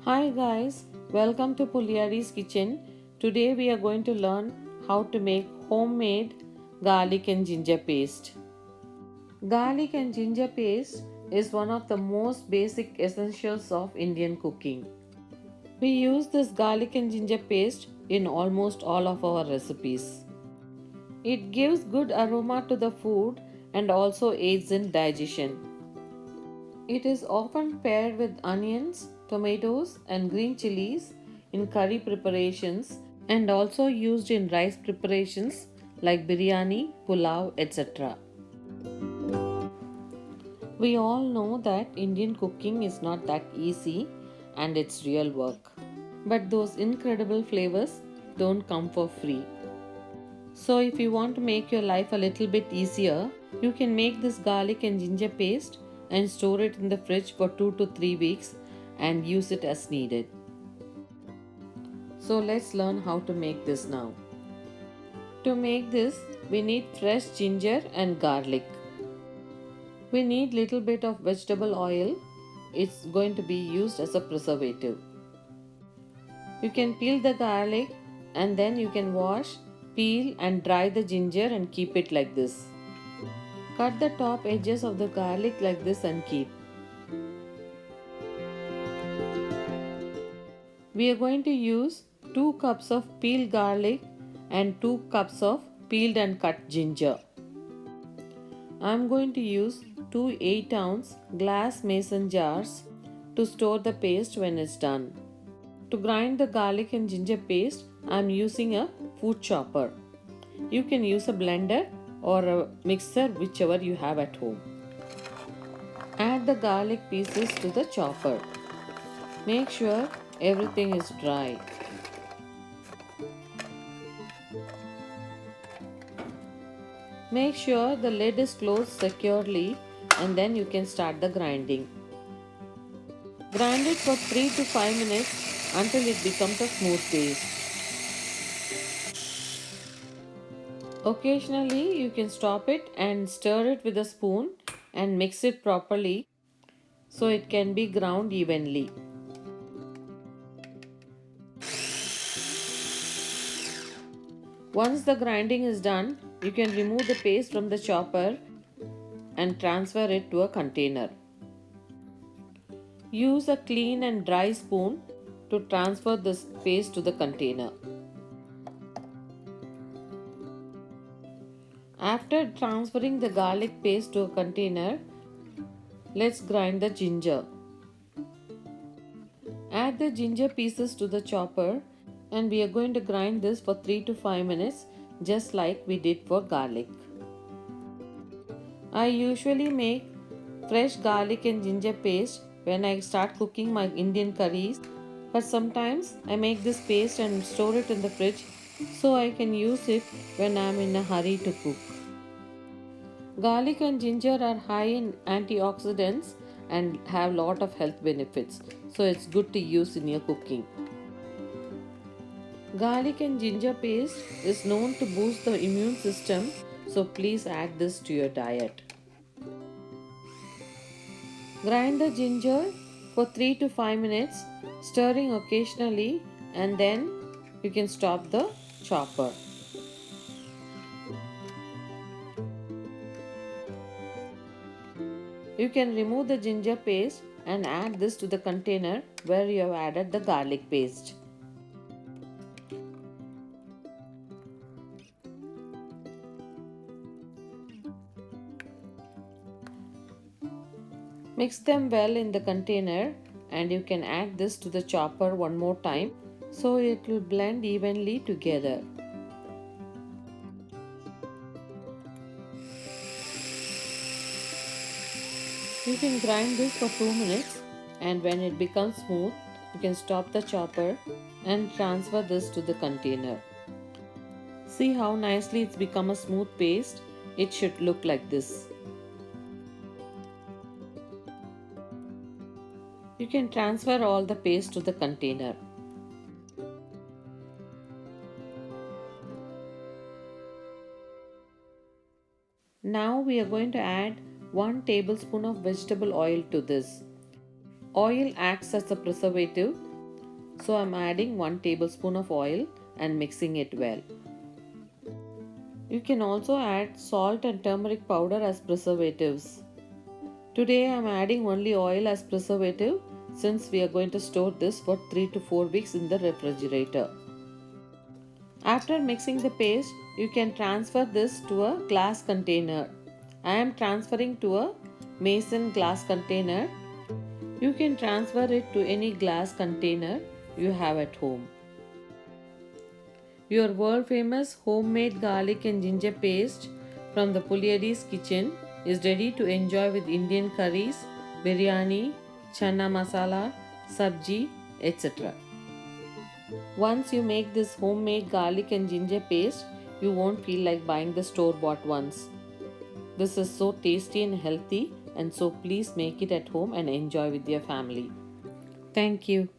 Hi guys, welcome to Puliari's kitchen. Today we are going to learn how to make homemade garlic and ginger paste. Garlic and ginger paste is one of the most basic essentials of Indian cooking. We use this garlic and ginger paste in almost all of our recipes. It gives good aroma to the food and also aids in digestion. It is often paired with onions, tomatoes, and green chilies in curry preparations and also used in rice preparations like biryani, pulao, etc. We all know that Indian cooking is not that easy and it's real work. But those incredible flavors don't come for free. So, if you want to make your life a little bit easier, you can make this garlic and ginger paste and store it in the fridge for 2 to 3 weeks and use it as needed. So, let's learn how to make this now. To make this, we need fresh ginger and garlic. We need little bit of vegetable oil. It's going to be used as a preservative. You can peel the garlic and then you can wash, peel and dry the ginger and keep it like this. Cut the top edges of the garlic like this and keep. We are going to use 2 cups of peeled garlic and 2 cups of peeled and cut ginger. I am going to use 2 8-ounce glass mason jars to store the paste when it's done. To grind the garlic and ginger paste, I am using a food chopper. You can use a blender or a mixer, whichever you have at home. Add the garlic pieces to the chopper. Make sure everything is dry. Make sure the lid is closed securely and then you can start the grinding. Grind it for 3 to 5 minutes until it becomes a smooth paste. Occasionally you can stop it and stir it with a spoon and mix it properly so it can be ground evenly. Once the grinding is done, you can remove the paste from the chopper and transfer it to a container. Use a clean and dry spoon to transfer this paste to the container. After transferring the garlic paste to a container, let's grind the ginger. Add the ginger pieces to the chopper and we are going to grind this for 3 to 5 minutes just like we did for garlic. I usually make fresh garlic and ginger paste when I start cooking my Indian curries, but sometimes I make this paste and store it in the fridge so I can use it when I am in a hurry to cook. Garlic and ginger are high in antioxidants and have lot of health benefits, so it's good to use in your cooking. Garlic and ginger paste is known to boost the immune system, so please add this to your diet. Grind the ginger for 3 to 5 minutes, stirring occasionally, and then you can stop the chopper. You can remove the ginger paste and add this to the container where you have added the garlic paste. Mix them well in the container and you can add this to the chopper one more time so it will blend evenly together. You can grind this for 2 minutes and when it becomes smooth, you can stop the chopper and transfer this to the container. See how nicely it's become a smooth paste? It should look like this. You can transfer all the paste to the container. Now we are going to add 1 tablespoon of vegetable oil to this. Oil acts as a preservative, So I'm adding 1 tablespoon of oil and mixing it well. You can also add salt and turmeric powder as preservatives. Today I am adding only oil as preservative since we are going to store this for 3 to 4 weeks in the refrigerator. After mixing the paste, you can transfer this to a glass container. I am transferring to a mason glass container. You can transfer it to any glass container you have at home. Your world famous homemade garlic and ginger paste from the Puliadi's kitchen is ready to enjoy with Indian curries, biryani, chana masala, sabji, etc. Once you make this homemade garlic and ginger paste, you won't feel like buying the store bought ones. This is so tasty and healthy, and so please make it at home and enjoy with your family. Thank you.